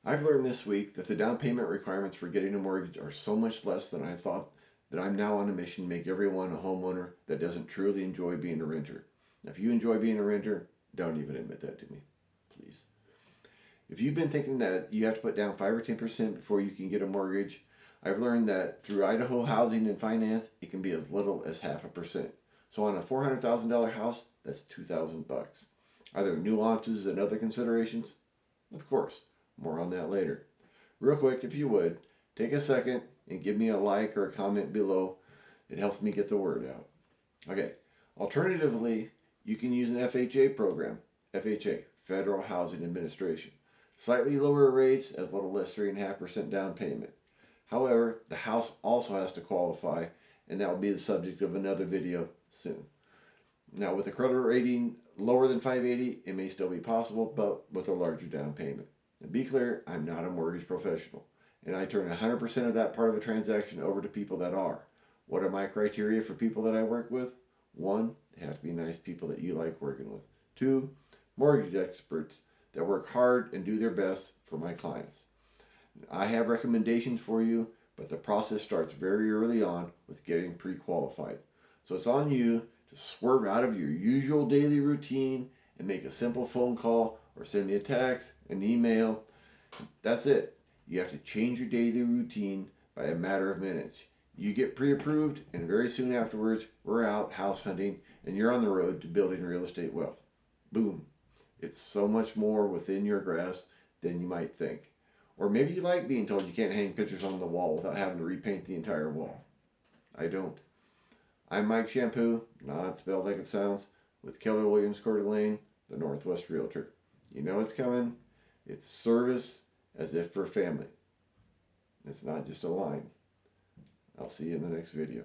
I've learned this week that the down payment requirements for getting a mortgage are so much less than I thought that I'm now on a mission to make everyone a homeowner that doesn't truly enjoy being a renter. Now, if you enjoy being a renter, don't even admit that to me, please. If you've been thinking that you have to put down 5 or 10% before you can get a mortgage, I've learned that through Idaho Housing and Finance, it can be as little as 0.5%. So on a $400,000 house, that's $2,000. Are there nuances and other considerations? Of course. More on that later. Real quick, if you would, take a second and give me a like or a comment below. It helps me get the word out. Okay. Alternatively, you can use an FHA program. FHA, Federal Housing Administration. Slightly lower rates, as little as 3.5% down payment. However, the house also has to qualify, and that will be the subject of another video soon. Now, with a credit rating lower than 580, it may still be possible, but with a larger down payment. And be clear, I'm not a mortgage professional, and I turn 100% of that part of a transaction over to people that are. What are my criteria for people that I work with? 1, they have to be nice people that you like working with. 2, mortgage experts that work hard and do their best for my clients. I have recommendations for you, but the process starts very early on with getting pre-qualified. So it's on you to swerve out of your usual daily routine and make a simple phone call or send me a text, an email. That's it. You have to change your daily routine by a matter of minutes. You get pre-approved, and very soon afterwards, we're out house hunting, and you're on the road to building real estate wealth. Boom. It's so much more within your grasp than you might think. Or maybe you like being told you can't hang pictures on the wall without having to repaint the entire wall. I don't. I'm Mike Champoux, not spelled like it sounds, with Keller Williams Coeur d'Alene, the Northwest Realtor. You know it's coming. It's service as if for family. It's not just a line. I'll see you in the next video.